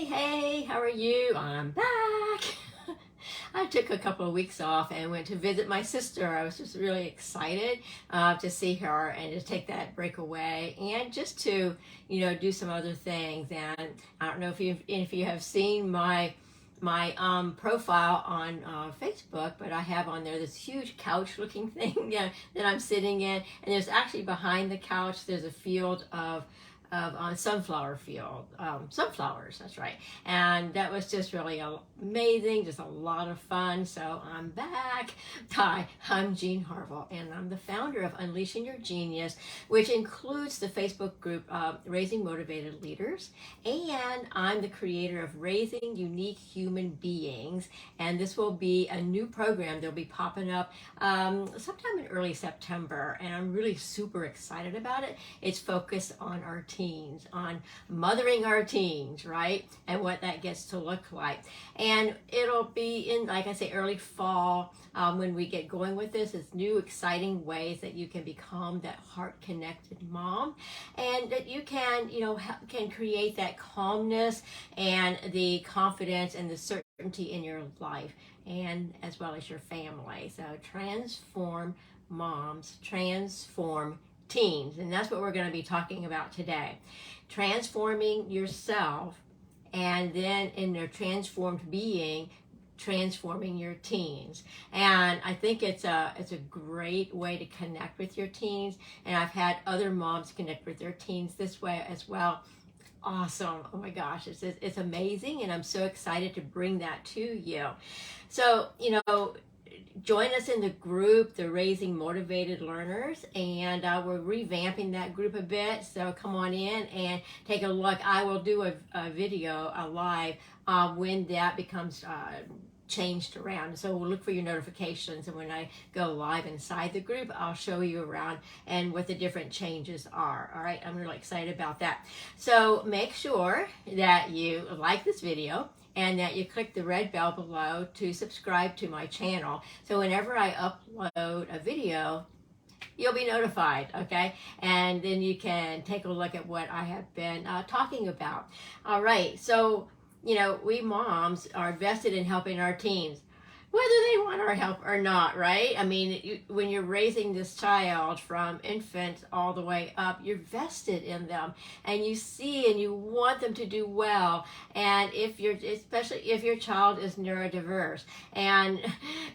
Hey, how are you? I'm back. I took a couple of weeks off and went to visit my sister. I was just really excited to see her and to take that break away and just to, do some other things. And I don't know if you have seen my profile on Facebook, but I have on there this huge couch looking thing that I'm sitting in, and there's actually behind the couch there's a field of sunflower field, sunflowers, that's right. And that was just really amazing, just a lot of fun. So I'm back. Hi, I'm Jean Harville, and I'm the founder of Unleashing Your Genius, which includes the Facebook group Raising Motivated Leaders. And I'm the creator of Raising Unique Human Beings. And this will be a new program that'll be popping up sometime in early September. And I'm really super excited about it. It's focused on our teens, on mothering our teens, right? And what that gets to look like. And it'll be in, like I say, early fall when we get going with this. It's new, exciting ways that you can become that heart-connected mom, and that you can, can create that calmness and the confidence and the certainty in your life, and as well as your family. So transform moms, transform teens, and that's what we're going to be talking about today. Transforming yourself, and then in their transformed being, transforming your teens. And I think it's a great way to connect with your teens, and I've had other moms connect with their teens this way as well. Awesome. Oh my gosh, it's amazing, and I'm so excited to bring that to you. So, join us in the group, the Raising Motivated Learners, and we're revamping that group a bit. So come on in and take a look. I will do a video, a live, when that becomes changed around. So we'll look for your notifications, and when I go live inside the group, I'll show you around and what the different changes are. All right, I'm really excited about that. So make sure that you like this video and that you click the red bell below to subscribe to my channel. So whenever I upload a video, you'll be notified, okay? And then you can take a look at what I have been talking about. All right, so, we moms are vested in helping our teens, whether they want our help or not, right? I mean, when you're raising this child from infant all the way up, you're vested in them, and you see and you want them to do well. And especially if your child is neurodiverse, and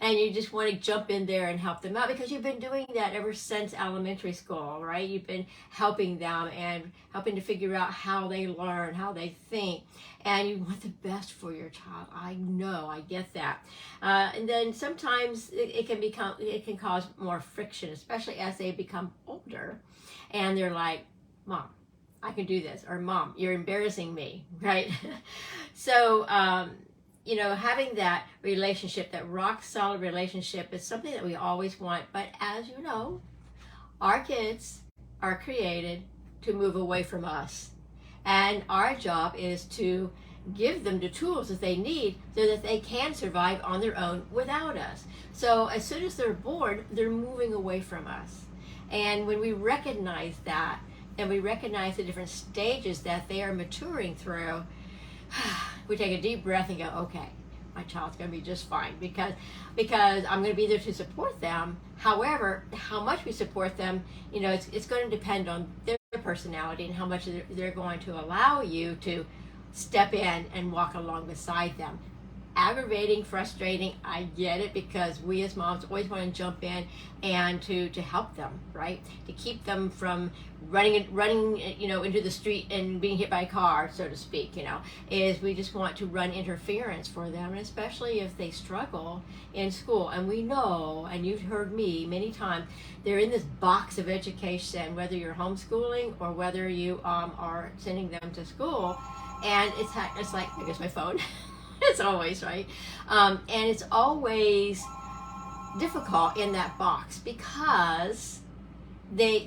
you just want to jump in there and help them out, because you've been doing that ever since elementary school, right? You've been helping them and helping to figure out how they learn, how they think, and you want the best for your child. I know, I get that. And then sometimes it can cause more friction, especially as they become older, and they're like, "Mom, I can do this," or "Mom, you're embarrassing me," right? So, having that relationship, that rock solid relationship, is something that we always want. But as you know, our kids are created to move away from us. And our job is to give them the tools that they need so that they can survive on their own without us. So as soon as they're born, they're moving away from us. And when we recognize that, and we recognize the different stages that they are maturing through, we take a deep breath and go, okay, my child's going to be just fine, because I'm going to be there to support them. However, how much we support them, it's going to depend on their personality and how much they're going to allow you to step in and walk along beside them. Aggravating, frustrating, I get it, because we as moms always want to jump in and to help them, right? To keep them from running into the street and being hit by a car, so to speak, is we just want to run interference for them, and especially if they struggle in school. And we know, and you've heard me many times, they're in this box of education, whether you're homeschooling or whether you are sending them to school, and it's like, I guess my phone. It's always right, and it's always difficult in that box, because the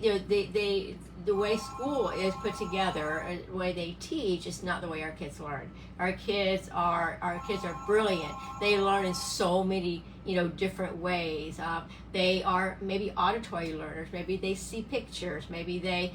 way school is put together, the way they teach, is not the way our kids learn. Our kids are brilliant. They learn in so many different ways. They are maybe auditory learners. Maybe they see pictures. Maybe they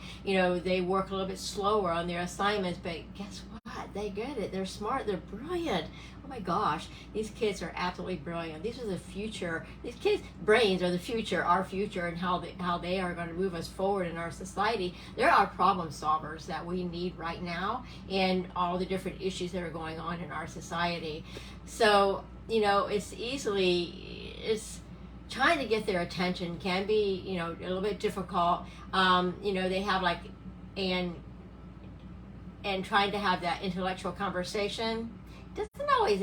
work a little bit slower on their assignments. But guess what? They get it. They're smart. They're brilliant. Oh my gosh, these kids are absolutely brilliant. These are the future. These kids' brains are the future, our future, and how they are going to move us forward in our society. They're our problem solvers that we need right now in all the different issues that are going on in our society. So, it's trying to get their attention can be, a little bit difficult. They have and trying to have that intellectual conversation doesn't always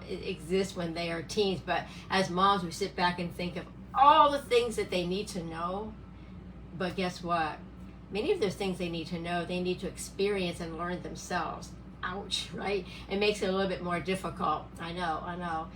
exist when they are teens, but as moms, we sit back and think of all the things that they need to know. But guess what? Many of those things they need to know, they need to experience and learn themselves. Ouch, right? It makes it a little bit more difficult. I know.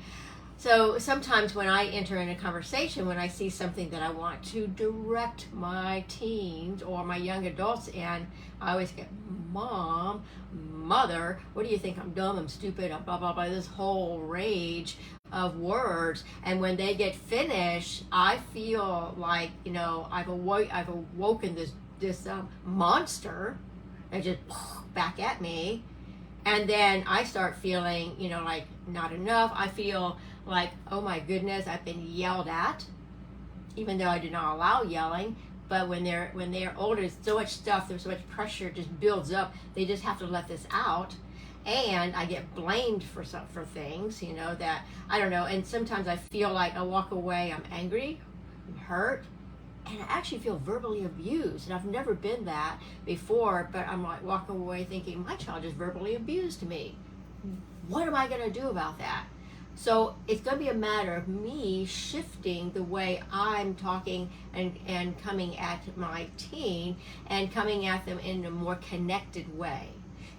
So sometimes when I enter in a conversation, when I see something that I want to direct my teens or my young adults in, I always get, Mom, Mother, what do you think? I'm dumb, I'm stupid, I'm blah, blah, blah, this whole rage of words. And when they get finished, I feel like, I've awoken this monster and just back at me. And then I start feeling, like not enough. I feel like, oh my goodness, I've been yelled at, even though I do not allow yelling. But when they're older, there's so much stuff, there's so much pressure, just builds up. They just have to let this out. And I get blamed for things, that, I don't know. And sometimes I feel like I walk away, I'm angry, I'm hurt, and I actually feel verbally abused. And I've never been that before, but I'm like walking away thinking, my child just verbally abused me. What am I going to do about that? So it's going to be a matter of me shifting the way I'm talking and coming at my teen and coming at them in a more connected way,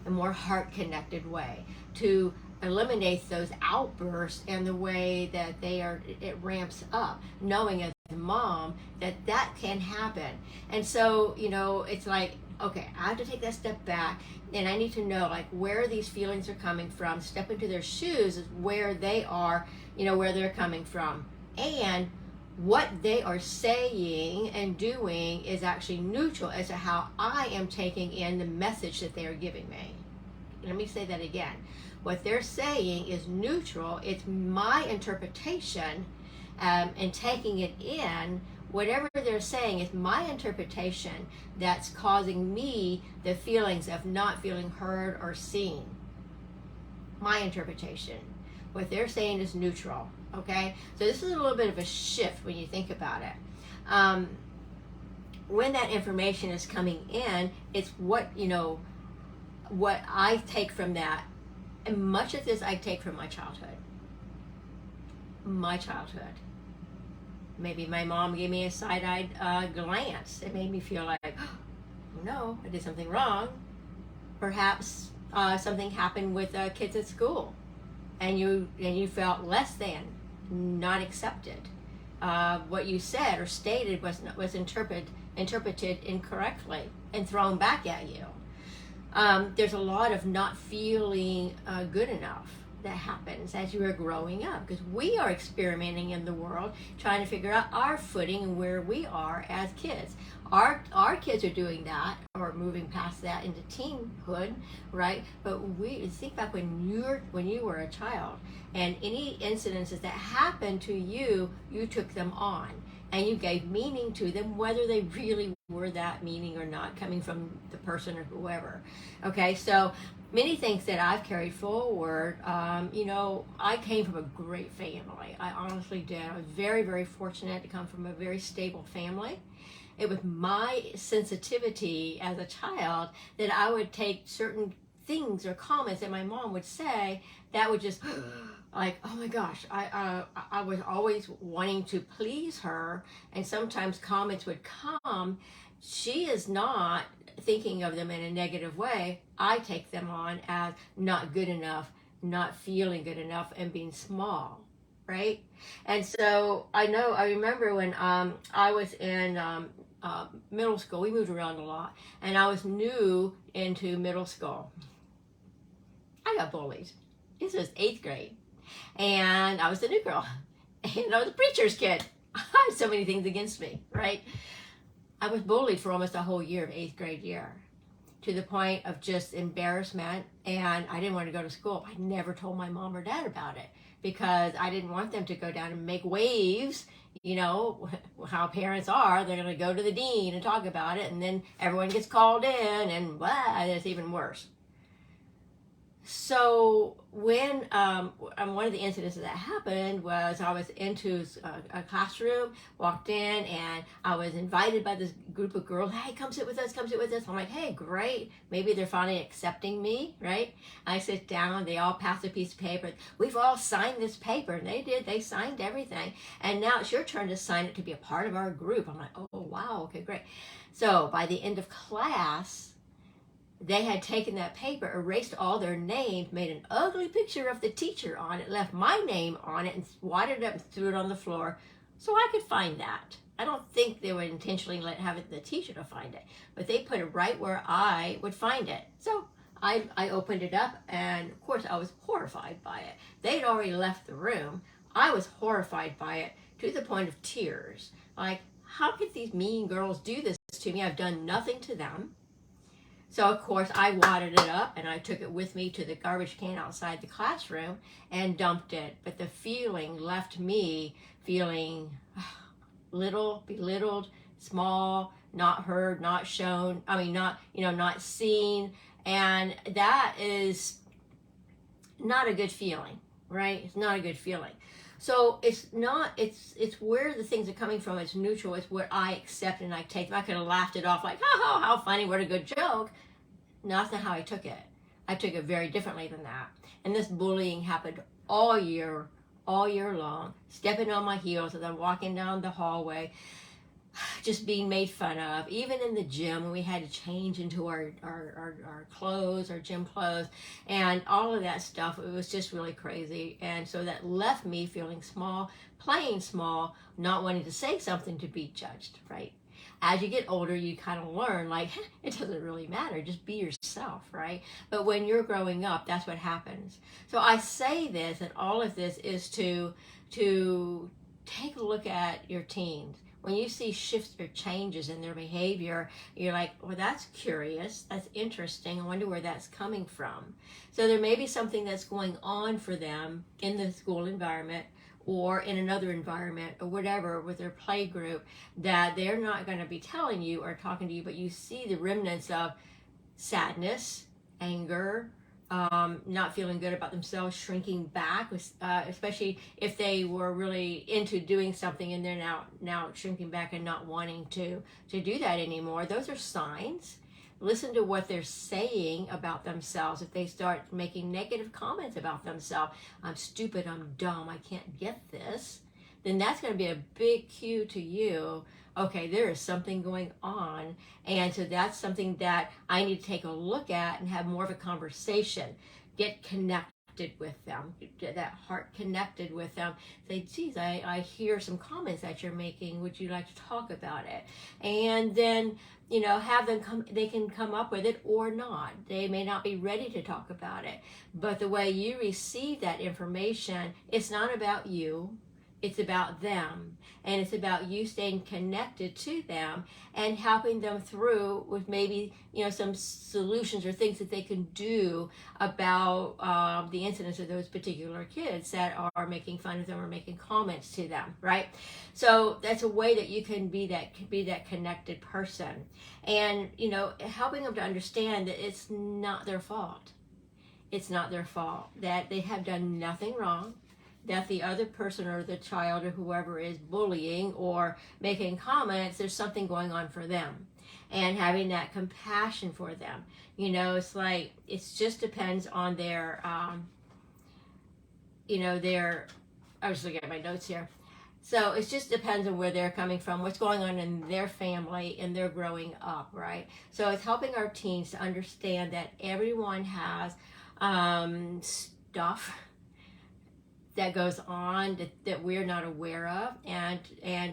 a more heart-connected way, to eliminate those outbursts and the way that it ramps up, knowing as a mom that can happen. And so, it's like, okay, I have to take that step back, and I need to know where these feelings are coming from, step into their shoes, is where they are, where they're coming from. And what they are saying and doing is actually neutral as to how I am taking in the message that they are giving me. Let me say that again. What they're saying is neutral. It's my interpretation, and taking it in. Whatever they're saying is my interpretation that's causing me the feelings of not feeling heard or seen. My interpretation. What they're saying is neutral. Okay? So this is a little bit of a shift when you think about it. When that information is coming in, it's what I take from that. And much of this I take from my childhood. Maybe my mom gave me a side-eyed glance. It made me feel like, oh no, I did something wrong. Perhaps something happened with kids at school, and you felt less than, not accepted. What you said or stated was interpreted incorrectly and thrown back at you. There's a lot of not feeling good enough that happens as you are growing up, because we are experimenting in the world, trying to figure out our footing and where we are as kids. Our kids are doing that, or moving past that into teenhood, right? But we think back when you were a child, and any incidences that happened to you, you took them on, and you gave meaning to them, whether they really were that meaning or not, coming from the person or whoever. Okay, so many things that I've carried forward, I came from a great family. I honestly did. I was very, very fortunate to come from a very stable family. It was my sensitivity as a child that I would take certain things or comments that my mom would say that would just like, oh my gosh, I was always wanting to please her, and sometimes comments would come. She is not thinking of them in a negative way. I take them on as not good enough, not feeling good enough, and being small, right? And so I remember when I was in middle school, we moved around a lot, and I was new into middle school. I got bullied. This was 8th grade, and I was the new girl, and I was a preacher's kid. I had so many things against me, right? I was bullied for almost a whole year of 8th grade year. to the point of just embarrassment, and I didn't want to go to school. I never told my mom or dad about it because I didn't want them to go down and make waves. You know how parents are. They're going to go to the dean and talk about it, and then everyone gets called in, and blah, it's even worse. So when one of the incidents that happened was I was into a classroom, walked in, and I was invited by this group of girls. Hey, come sit with us, come sit with us. I'm like, hey, great. Maybe they're finally accepting me, right? I sit down, they all pass a piece of paper. We've all signed this paper, and they did. They signed everything. And now it's your turn to sign it to be a part of our group. I'm like, oh, wow, okay, great. So by the end of class, they had taken that paper, erased all their names, made an ugly picture of the teacher on it, left my name on it, and wadded it up and threw it on the floor so I could find that. I don't think they would intentionally have the teacher to find it, but they put it right where I would find it. So I opened it up, and of course I was horrified by it. They'd already left the room. I was horrified by it to the point of tears. Like, how could these mean girls do this to me? I've done nothing to them. So, of course, I wadded it up and I took it with me to the garbage can outside the classroom and dumped it. But the feeling left me feeling little, belittled, small, not heard, not shown. I mean, not seen. And that is not a good feeling, right? It's not a good feeling. So it's where the things are coming from. It's neutral. It's what I accept and I take them. I could have laughed it off like, oh, how funny, what a good joke. No, that's not how I took it. I took it very differently than that. And this bullying happened all year long, stepping on my heels as I'm walking down the hallway, just being made fun of. Even in the gym, when we had to change into our clothes, our gym clothes, and all of that stuff, it was just really crazy. And so that left me feeling small, playing small, not wanting to say something to be judged, right? As you get older, you kind of learn, like, it doesn't really matter, just be yourself, right? But when you're growing up, that's what happens. So I say this, and all of this is to take a look at your teens. When you see shifts or changes in their behavior, you're like, well, that's curious, that's interesting, I wonder where that's coming from. So there may be something that's going on for them in the school environment or in another environment or whatever with their play group that they're not going to be telling you or talking to you, but you see the remnants of sadness, anger, not feeling good about themselves, shrinking back, especially if they were really into doing something and they're now shrinking back and not wanting to do that anymore. Those are signs. Listen to what they're saying about themselves. If they start making negative comments about themselves, I'm stupid, I'm dumb, I can't get this, then that's going to be a big cue to you. Okay, there is something going on, and so that's something that I need to take a look at and have more of a conversation. Get connected with them, get that heart connected with them. Say, geez, I hear some comments that you're making. Would you like to talk about it? And then, have them come, they can come up with it or not. They may not be ready to talk about it. But the way you receive that information, it's not about you. It's about them, and it's about you staying connected to them and helping them through with maybe some solutions or things that they can do about the incidents of those particular kids that are making fun of them or making comments to them, right? So that's a way that you can be that connected person, and helping them to understand that it's not their fault. It's not their fault, that they have done nothing wrong, that the other person or the child or whoever is bullying or making comments, there's something going on for them, and having that compassion for them. It's like, it just depends on their, I was looking at my notes here. So it just depends on where they're coming from, what's going on in their family and their growing up, right? So it's helping our teens to understand that everyone has stuff that goes on that we're not aware of, and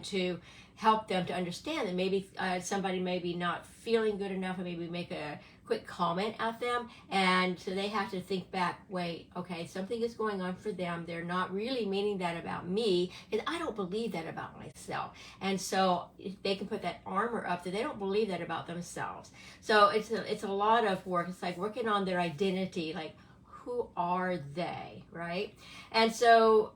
to help them to understand that maybe somebody may be not feeling good enough and maybe make a quick comment at them, and so they have to think back, wait, okay, something is going on for them. They're not really meaning that about me, and I don't believe that about myself. And so they can put that armor up that they don't believe that about themselves. So it's a lot of work. It's like working on their identity, like who are they, right? And so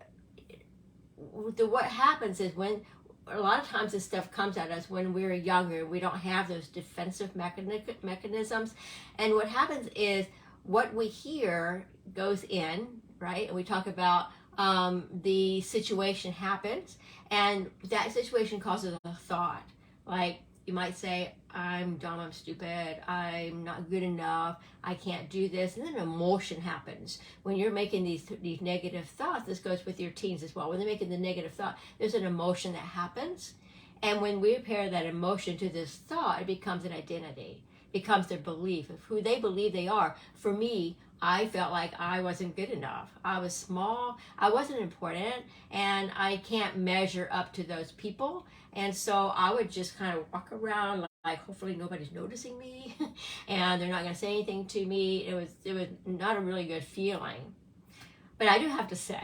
what happens is when a lot of times this stuff comes at us when we're younger, we don't have those defensive mechanisms. And what happens is what we hear goes in, right? And we talk about the situation happens, and that situation causes a thought. Like you might say, I'm dumb, I'm stupid, I'm not good enough, I can't do this. And then an emotion happens. When you're making these negative thoughts, this goes with your teens as well. When they're making the negative thought, there's an emotion that happens. And when we pair that emotion to this thought, it becomes an identity, becomes their belief of who they believe they are. For me, I felt like I wasn't good enough. I was small, I wasn't important, and I can't measure up to those people. And so I would just kind of walk around like hopefully nobody's noticing me and they're not going to say anything to me. It was not a really good feeling. But I do have to say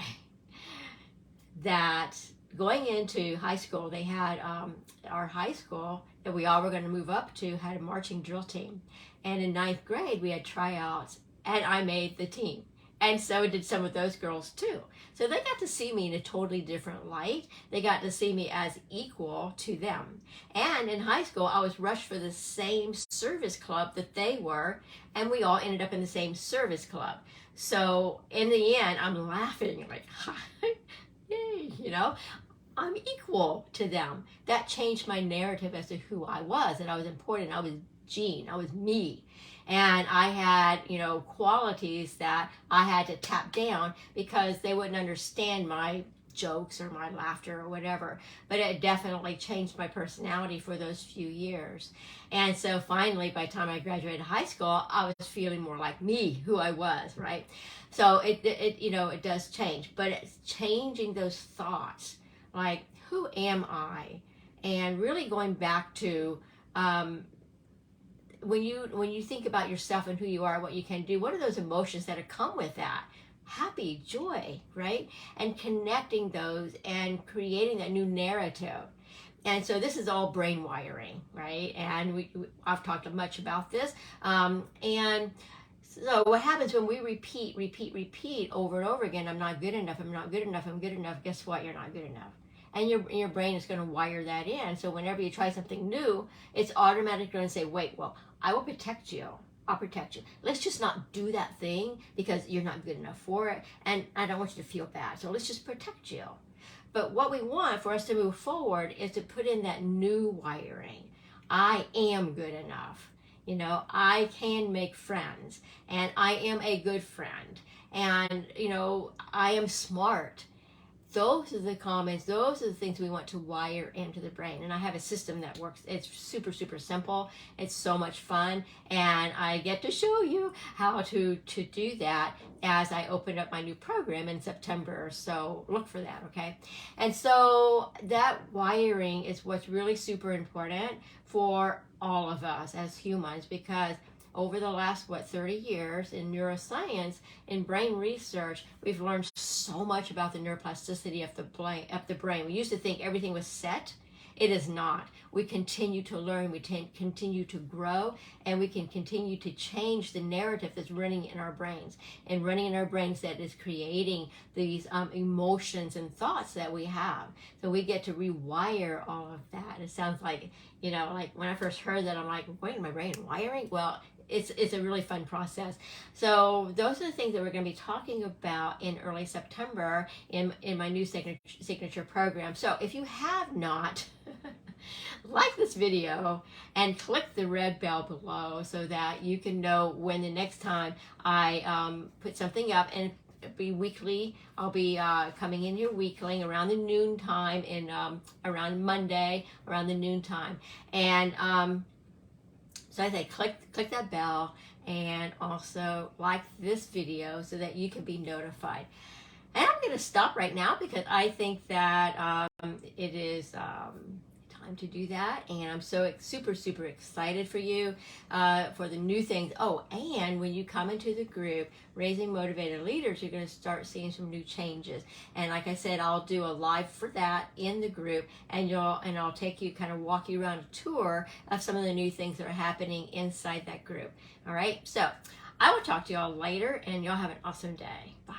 that going into high school, they had our high school that we all were going to move up to had a marching drill team. And in 9th grade, we had tryouts, and I made the team. And so did some of those girls too. So they got to see me in a totally different light. They got to see me as equal to them. And in high school, I was rushed for the same service club that they were, and we all ended up in the same service club. So in the end, I'm laughing like, yay, you know, I'm equal to them. That changed my narrative as to who I was, that I was important. I was Jean, I was me. And I had, you know, qualities that I had to tap down because they wouldn't understand my jokes or my laughter or whatever. But it definitely changed my personality for those few years. And so finally, by the time I graduated high school, I was feeling more like me, who I was, right? So it you know, it does change. But it's changing those thoughts, like, who am I? And really going back to when you think about yourself and who you are, what you can do, what are those emotions that have come with that? Happy, joy, right? And connecting those and creating that new narrative. And so this is all brain wiring, right? And I've talked much about this. And so what happens when we repeat over and over again, I'm not good enough, I'm not good enough, I'm good enough, guess what? You're not good enough. And your brain is going to wire that in. So whenever you try something new, it's automatically going to say, wait, well, I will protect you. I'll protect you. Let's just not do that thing because you're not good enough for it. And I don't want you to feel bad. So let's just protect you. But what we want for us to move forward is to put in that new wiring. I am good enough. You know, I can make friends. And I am a good friend. And, you know, I am smart. Those are the comments, those are the things we want to wire into the brain. And I have a system that works. It's super, super simple. It's so much fun. And I get to show you how to do that as I open up my new program in September. So look for that, okay? And so that wiring is what's really super important for all of us as humans, because over the last, 30 years in neuroscience, in brain research, we've learned so much about the neuroplasticity of the brain. We used to think everything was set. It is not. We continue to learn, we continue to grow, and we can continue to change the narrative that's running in our brains. And running in our brains that is creating these emotions and thoughts that we have. So we get to rewire all of that. It sounds like, you know, like when I first heard that, I'm like, wait, my brain wiring? Well, it's a really fun process. So those are the things that we're going to be talking about in early September in my new signature program. So if you have not, like this video and click the red bell below so that you can know when the next time I put something up. And it'll be weekly. I'll be coming in here weekly around the noon time and around Monday around the noon time. And so I say click that bell and also like this video so that you can be notified. And I'm going to stop right now because I think that it is time time to do that, and I'm so super excited for you, for the new things. Oh, and when you come into the group, Raising Motivated Leaders, you're going to start seeing some new changes. And like I said, I'll do a live for that in the group, and I'll take you, kind of walk you around a tour of some of the new things that are happening inside that group. All right, so I will talk to y'all later, and y'all have an awesome day. Bye.